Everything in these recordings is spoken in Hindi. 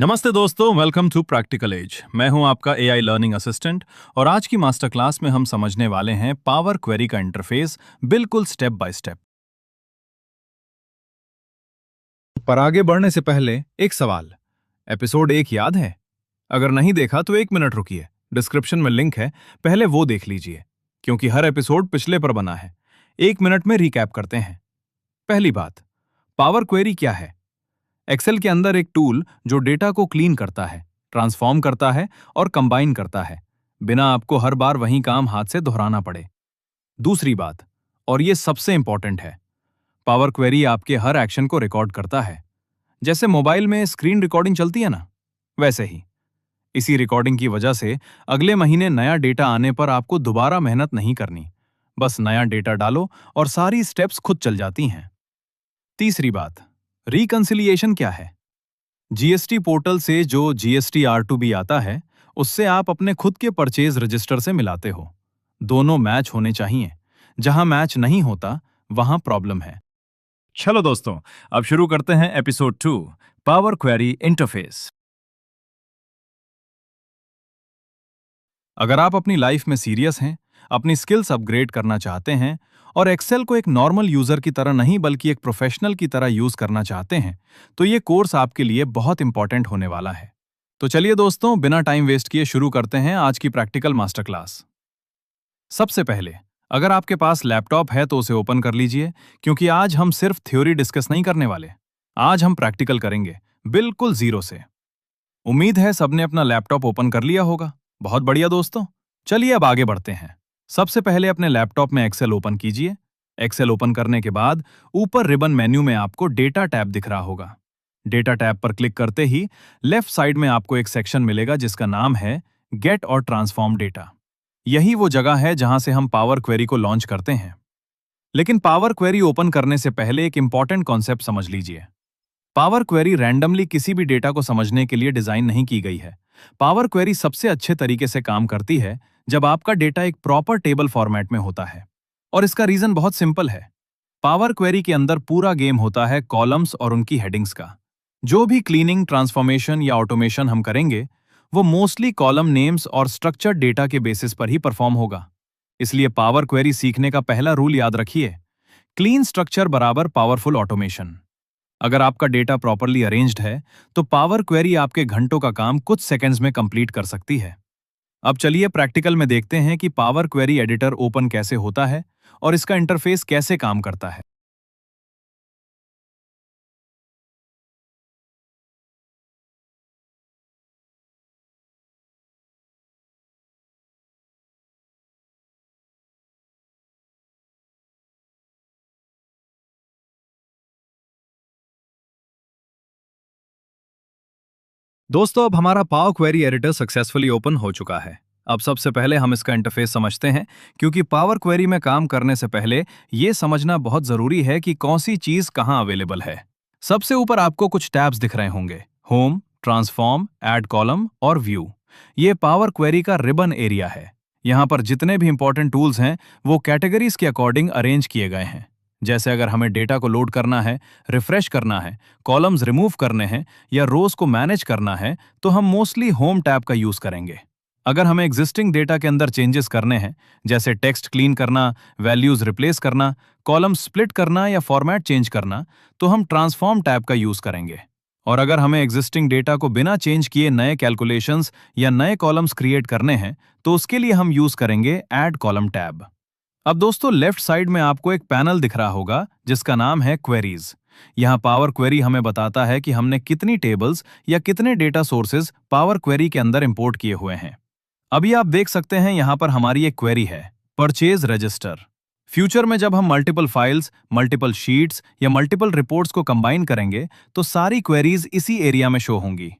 नमस्ते दोस्तों, वेलकम टू प्रैक्टिकल एज। मैं हूं आपका एआई लर्निंग असिस्टेंट और आज की मास्टर क्लास में हम समझने वाले हैं पावर क्वेरी का इंटरफेस बिल्कुल स्टेप बाय स्टेप। पर आगे बढ़ने से पहले एक सवाल। एपिसोड 1 याद है? अगर नहीं देखा तो 1 मिनट रुकिए, डिस्क्रिप्शन में लिंक है, पहले वो देख लीजिए क्योंकि हर एपिसोड पिछले पर बना है। 1 मिनट में रिकैप करते हैं। पहली बात, पावर क्वेरी क्या है? एक्सेल के अंदर एक टूल जो डेटा को क्लीन करता है, ट्रांसफॉर्म करता है और कंबाइन करता है, बिना आपको हर बार वही काम हाथ से दोहराना पड़े। दूसरी बात, और ये सबसे इंपॉर्टेंट है, पावर क्वेरी आपके हर एक्शन को रिकॉर्ड करता है। जैसे मोबाइल में स्क्रीन रिकॉर्डिंग चलती है ना, वैसे ही। इसी रिकॉर्डिंग की वजह से अगले महीने नया डेटा आने पर आपको दोबारा मेहनत नहीं करनी, बस नया डेटा डालो और सारी स्टेप्स खुद चल जाती हैं। तीसरी बात, रिकंसिलिएशन क्या है? जीएसटी पोर्टल से जो जीएसटी R2B आता है, उससे आप अपने खुद के परचेज रजिस्टर से मिलाते हो। दोनों मैच होने चाहिए। जहां मैच नहीं होता, वहां प्रॉब्लम है। चलो दोस्तों, अब शुरू करते हैं एपिसोड 2, पावर क्वेरी इंटरफेस। अगर आप अपनी लाइफ में सीरियस हैं, अपनी स्किल्स अपग्रेड करना चाहते हैं और एक्सेल को एक नॉर्मल यूजर की तरह नहीं बल्कि एक प्रोफेशनल की तरह यूज करना चाहते हैं, तो ये कोर्स आपके लिए बहुत इंपॉर्टेंट होने वाला है। तो चलिए दोस्तों, बिना टाइम वेस्ट किए शुरू करते हैं आज की प्रैक्टिकल मास्टर क्लास। सबसे पहले, अगर आपके पास लैपटॉप है तो उसे ओपन कर लीजिए, क्योंकि आज हम सिर्फ थ्योरी डिस्कस नहीं करने वाले। आज हम प्रैक्टिकल करेंगे, बिल्कुल जीरो से। उम्मीद है सबने अपना लैपटॉप ओपन कर लिया होगा। बहुत बढ़िया दोस्तों, चलिए अब आगे बढ़ते हैं। सबसे पहले अपने लैपटॉप में एक्सेल ओपन कीजिए। एक्सेल ओपन करने के बाद ऊपर रिबन मेन्यू में आपको डेटा टैब दिख रहा होगा। डेटा टैब पर क्लिक करते ही लेफ्ट साइड में आपको एक सेक्शन मिलेगा जिसका नाम है गेट और ट्रांसफॉर्म डेटा। यही वो जगह है जहां से हम पावर क्वेरी को लॉन्च करते हैं। लेकिन पावर क्वेरी ओपन करने से पहले एक इंपॉर्टेंट कॉन्सेप्ट समझ लीजिए। पावर क्वेरी रैंडमली किसी भी डेटा को समझने के लिए डिजाइन नहीं की गई है। पावर क्वेरी सबसे अच्छे तरीके से काम करती है जब आपका डेटा एक प्रॉपर टेबल फॉर्मेट में होता है। और इसका रीजन बहुत सिंपल है। पावर क्वेरी के अंदर पूरा गेम होता है कॉलम्स और उनकी हेडिंग्स का। जो भी क्लीनिंग, ट्रांसफॉर्मेशन या ऑटोमेशन हम करेंगे, वो मोस्टली कॉलम नेम्स और स्ट्रक्चर्ड डेटा के बेसिस पर ही परफॉर्म होगा। इसलिए पावर क्वेरी सीखने का पहला रूल याद रखिए, क्लीन स्ट्रक्चर बराबर पावरफुल ऑटोमेशन। अगर आपका डेटा प्रॉपर्ली अरेंज्ड है, तो पावर क्वेरी आपके घंटों का काम कुछ सेकंड्स में कंप्लीट कर सकती है। अब चलिए प्रैक्टिकल में देखते हैं कि पावर क्वेरी एडिटर ओपन कैसे होता है और इसका इंटरफेस कैसे काम करता है। दोस्तों, अब हमारा power query editor successfully open हो चुका है। अब सबसे पहले हम इसका इंटरफेस समझते हैं, क्योंकि पावर क्वेरी में काम करने से पहले यह समझना बहुत जरूरी है कि कौन सी चीज कहां अवेलेबल है। सबसे ऊपर आपको कुछ टैब्स दिख रहे होंगे, होम, ट्रांसफॉर्म, ऐड कॉलम और व्यू। ये पावर क्वेरी का रिबन एरिया है। यहाँ पर जितने भी इंपॉर्टेंट टूल्स हैं वो कैटेगरीज के अकॉर्डिंग अरेंज किए गए हैं। जैसे अगर हमें डेटा को लोड करना है, रिफ्रेश करना है, कॉलम्स रिमूव करने हैं या रोज को मैनेज करना है, तो हम मोस्टली होम टैब का यूज करेंगे। अगर हमें एग्जिस्टिंग डेटा के अंदर चेंजेस करने हैं, जैसे टेक्स्ट क्लीन करना, वैल्यूज रिप्लेस करना, कॉलम स्प्लिट करना या फॉर्मेट चेंज करना, तो हम ट्रांसफॉर्म टैब का यूज करेंगे। और अगर हमें एग्जिस्टिंग डेटा को बिना चेंज किए नए कैलकुलेशंस या नए कॉलम्स क्रिएट करने हैं, तो उसके लिए हम यूज करेंगे ऐड कॉलम टैब। अब दोस्तों, लेफ्ट साइड में आपको एक पैनल दिख रहा होगा जिसका नाम है क्वेरीज। यहाँ पावर क्वेरी हमें बताता है कि हमने कितनी टेबल्स या कितने डेटा सोर्सेज पावर क्वेरी के अंदर इंपोर्ट किए हुए हैं। अभी आप देख सकते हैं यहाँ पर हमारी एक क्वेरी है, परचेज रजिस्टर। फ्यूचर में जब हम मल्टीपल फाइल्स, मल्टीपल शीट्स या मल्टीपल रिपोर्ट्स को कंबाइन करेंगे, तो सारी क्वेरीज इसी एरिया में शो होंगी।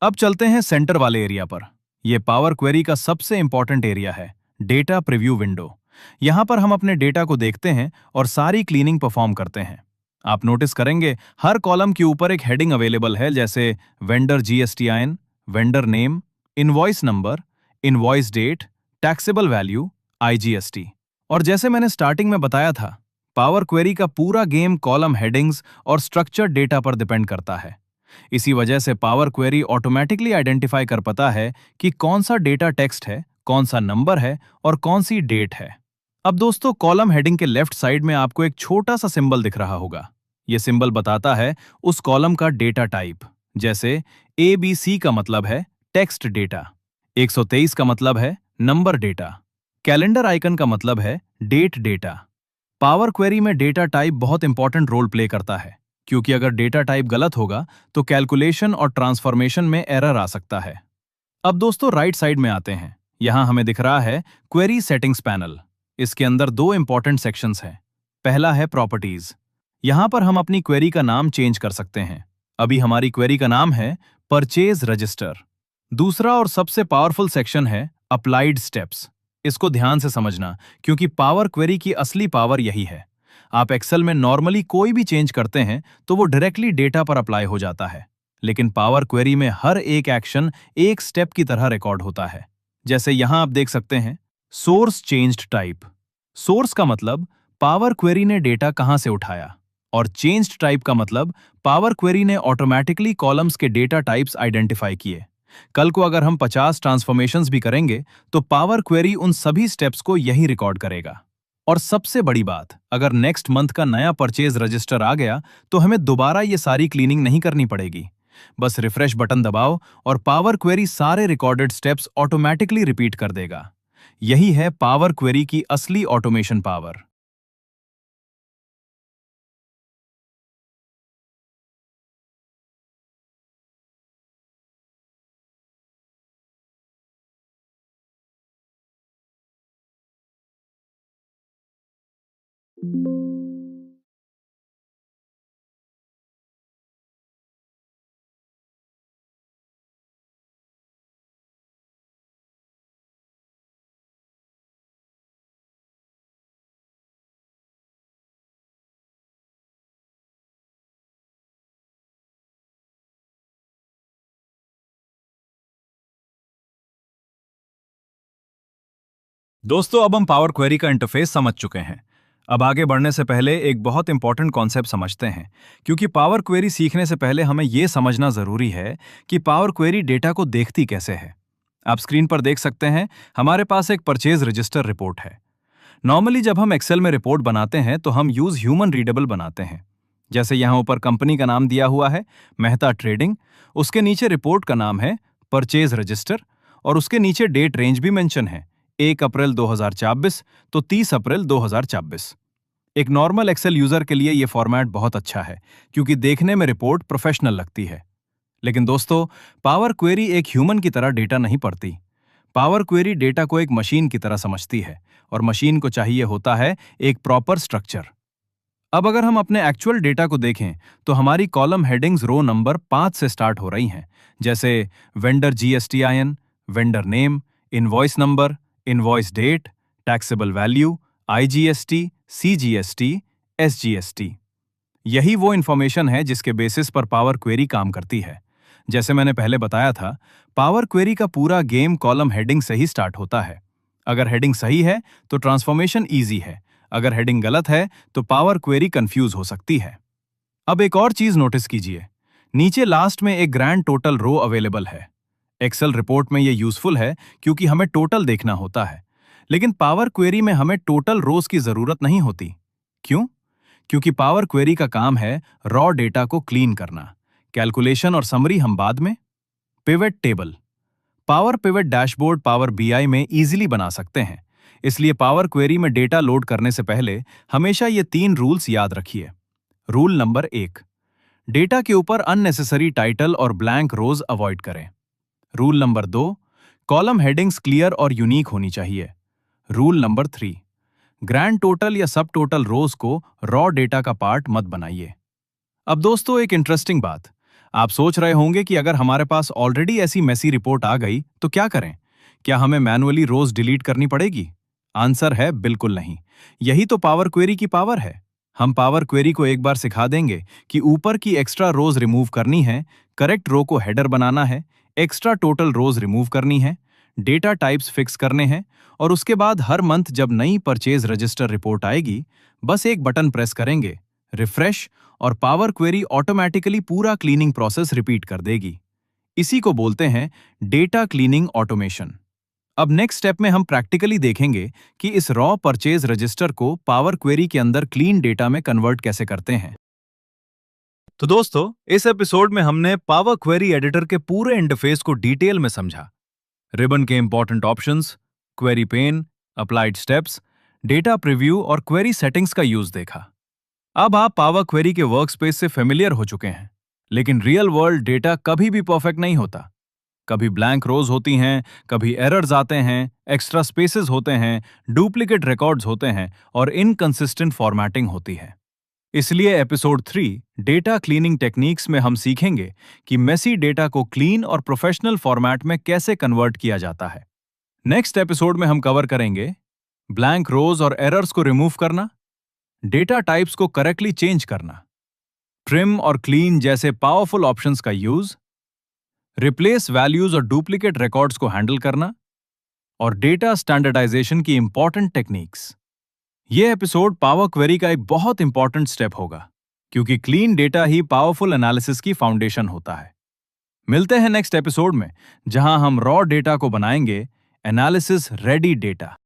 अब चलते हैं सेंटर वाले एरिया पर। यह पावर क्वेरी का सबसे इंपॉर्टेंट एरिया है, डेटा प्रीव्यू विंडो। यहां पर हम अपने डेटा को देखते हैं और सारी क्लीनिंग परफॉर्म करते हैं। आप नोटिस करेंगे हर कॉलम के ऊपर एक हेडिंग अवेलेबल है, जैसे vendor GSTIN, vendor name, invoice number, invoice date, taxable value, IGST। और जैसे मैंने स्टार्टिंग में बताया था, पावर क्वेरी का पूरा गेम कॉलम हेडिंग्स और स्ट्रक्चर्ड डेटा पर डिपेंड करता है। इसी वजह से पावर क्वेरी ऑटोमेटिकली आइडेंटिफाई कर पाता है कि कौन सा डेटा टेक्स्ट है, कौन सा नंबर है और कौन सी डेट है। अब दोस्तों, कॉलम हेडिंग के लेफ्ट साइड में आपको एक छोटा सा सिंबल दिख रहा होगा। यह सिंबल बताता है उस कॉलम का डेटा टाइप। जैसे ABC का मतलब है टेक्स्ट डेटा, 123 का मतलब है नंबर डेटा, कैलेंडर आइकन का मतलब है डेट डेटा। पावर क्वेरी में डेटा टाइप बहुत इंपॉर्टेंट रोल प्ले करता है, क्योंकि अगर डेटा टाइप गलत होगा तो कैलकुलेशन और ट्रांसफॉर्मेशन में एरर आ सकता है। अब दोस्तों, राइट साइड में आते हैं। यहां हमें दिख रहा है क्वेरी सेटिंग्स पैनल। इसके अंदर दो इंपॉर्टेंट सेक्शंस हैं। पहला है प्रॉपर्टीज। यहां पर हम अपनी क्वेरी का नाम चेंज कर सकते हैं। अभी हमारी क्वेरी का नाम है परचेज रजिस्टर। दूसरा और सबसे पावरफुल सेक्शन है अप्लाइड स्टेप्स। इसको ध्यान से समझना, क्योंकि पावर क्वेरी की असली पावर यही है। आप एक्सेल में नॉर्मली कोई भी चेंज करते हैं तो वो डायरेक्टली डेटा पर अप्लाई हो जाता है, लेकिन पावर क्वेरी में हर एक एक्शन एक स्टेप की तरह रिकॉर्ड होता है। जैसे यहां आप देख सकते हैं, सोर्स चेंज्ड टाइप। सोर्स का मतलब पावर क्वेरी ने डेटा कहां से उठाया, और चेंज्ड टाइप का मतलब पावर क्वेरी ने ऑटोमेटिकली कॉलम्स के डेटा टाइप्स आइडेंटिफाई किए। कल को अगर हम 50 ट्रांसफॉर्मेशंस भी करेंगे तो पावर क्वेरी उन सभी स्टेप्स को यही रिकॉर्ड करेगा। और सबसे बड़ी बात, अगर नेक्स्ट मंथ का नया परचेज रजिस्टर आ गया तो हमें दोबारा ये सारी क्लीनिंग नहीं करनी पड़ेगी। बस रिफ्रेश बटन दबाओ और पावर क्वेरी सारे रिकॉर्डेड स्टेप्स ऑटोमेटिकली रिपीट कर देगा। यही है पावर क्वेरी की असली ऑटोमेशन पावर। दोस्तों, अब हम पावर क्वेरी का इंटरफेस समझ चुके हैं। अब आगे बढ़ने से पहले एक बहुत इंपॉर्टेंट कॉन्सेप्ट समझते हैं, क्योंकि पावर क्वेरी सीखने से पहले हमें यह समझना जरूरी है कि पावर क्वेरी डेटा को देखती कैसे है। आप स्क्रीन पर देख सकते हैं, हमारे पास एक परचेज रजिस्टर रिपोर्ट है। नॉर्मली जब हम एक्सेल में रिपोर्ट बनाते हैं तो हम यूज ह्यूमन रीडेबल बनाते हैं। जैसे यहां ऊपर कंपनी का नाम दिया हुआ है, मेहता ट्रेडिंग। उसके नीचे रिपोर्ट का नाम है परचेज रजिस्टर, और उसके नीचे डेट रेंज भी मेंशन है, 1 अप्रैल 2024 तो 30 अप्रैल 2024। एक नॉर्मल एक्सेल यूजर के लिए यह फॉर्मेट बहुत अच्छा है, क्योंकि देखने में रिपोर्ट प्रोफेशनल लगती है। लेकिन दोस्तों, पावर क्वेरी एक ह्यूमन की तरह डेटा नहीं पढ़ती। पावर क्वेरी डेटा को एक मशीन की तरह समझती है, और मशीन को चाहिए होता है एक प्रॉपर स्ट्रक्चर। अब अगर हम अपने एक्चुअल डेटा को देखें तो हमारी कॉलम हेडिंग्स रो नंबर 5 से स्टार्ट हो रही हैं, जैसे vendor GSTIN, vendor name, invoice number, invoice date, taxable value, IGST, CGST, SGST। यही वो इंफॉर्मेशन है जिसके बेसिस पर पावर क्वेरी काम करती है। जैसे मैंने पहले बताया था, पावर क्वेरी का पूरा गेम कॉलम हेडिंग से ही स्टार्ट होता है। अगर हेडिंग सही है तो ट्रांसफॉर्मेशन इजी है, अगर हेडिंग गलत है तो पावर क्वेरी कंफ्यूज हो सकती है। अब एक और चीज नोटिस कीजिए, नीचे लास्ट में एक ग्रैंड टोटल रो अवेलेबल है। एक्सेल रिपोर्ट में यह यूजफुल है क्योंकि हमें टोटल देखना होता है, लेकिन पावर क्वेरी में हमें टोटल रोज की जरूरत नहीं होती। क्यों? क्योंकि पावर क्वेरी का काम है रॉ डेटा को क्लीन करना। कैलकुलेशन और समरी हम बाद में। Pivot table. Power pivot dashboard power BI में इजीली बना सकते हैं, इसलिए पावर क्वेरी में डेटा लोड करने से पहले हमेशा ये 3 रूल्स याद रखिए। रूल नंबर 1, डेटा के ऊपर अननेसेसरी टाइटल और ब्लैंक रोज अवॉइड करें। Rule number 2, column headings clear और यूनिक होनी चाहिए। रूल नंबर 3, ग्रैंड टोटल या सब टोटल रोज को रॉ डेटा का पार्ट मत बनाइए। अब दोस्तों, एक इंटरेस्टिंग बात, आप सोच रहे होंगे कि अगर हमारे पास ऑलरेडी ऐसी मेसी रिपोर्ट आ गई तो क्या करें? क्या हमें मैनुअली रोज डिलीट करनी पड़ेगी? आंसर है बिल्कुल नहीं। यही तो पावर क्वेरी की पावर है। हम पावर क्वेरी को एक बार सिखा देंगे कि ऊपर की एक्स्ट्रा रोज रिमूव करनी है, करेक्ट रो को हेडर बनाना है, एक्स्ट्रा टोटल रोज रिमूव करनी है, डेटा टाइप्स फिक्स करने हैं, और उसके बाद हर मंथ जब नई परचेज रजिस्टर रिपोर्ट आएगी, बस एक बटन प्रेस करेंगे, रिफ्रेश और पावर क्वेरी ऑटोमेटिकली पूरा क्लीनिंग प्रोसेस रिपीट कर देगी। इसी को बोलते हैं डेटा क्लीनिंग ऑटोमेशन। अब नेक्स्ट स्टेप में हम प्रैक्टिकली देखेंगे कि इस रॉ परचेज रजिस्टर को पावर क्वेरी के अंदर क्लीन डेटा में कन्वर्ट कैसे करते हैं। तो दोस्तों, इस एपिसोड में हमने पावर क्वेरी एडिटर के पूरे इंटरफेस को डिटेल में समझा। रिबन के important options, query pane, applied steps, data preview और क्वेरी सेटिंग्स का यूज देखा। अब आप पावर क्वेरी के वर्कस्पेस से फेमिलियर हो चुके हैं, लेकिन रियल वर्ल्ड डेटा कभी भी परफेक्ट नहीं होता। कभी ब्लैंक रोज होती हैं, कभी एरर्स आते हैं, एक्स्ट्रा स्पेसेस होते हैं, डुप्लीकेट रिकॉर्ड्स होते हैं और इनकंसिस्टेंट फॉर्मेटिंग होती है। इसलिए एपिसोड 3 डेटा क्लीनिंग टेक्निक्स में हम सीखेंगे कि मेसी डेटा को क्लीन और प्रोफेशनल फॉर्मेट में कैसे कन्वर्ट किया जाता है। नेक्स्ट एपिसोड में हम कवर करेंगे ब्लैंक रोज और एरर्स को रिमूव करना, डेटा टाइप्स को करेक्टली चेंज करना, ट्रिम और क्लीन जैसे पावरफुल ऑप्शंस का यूज, रिप्लेस वैल्यूज और डुप्लीकेट रिकॉर्ड्स को हैंडल करना और डेटा स्टैंडर्डाइजेशन की इंपॉर्टेंट टेक्निक्स। यह एपिसोड पावर क्वेरी का एक बहुत इंपॉर्टेंट स्टेप होगा, क्योंकि क्लीन डेटा ही पावरफुल एनालिसिस की फाउंडेशन होता है। मिलते हैं नेक्स्ट एपिसोड में, जहां हम रॉ डेटा को बनाएंगे एनालिसिस रेडी डेटा।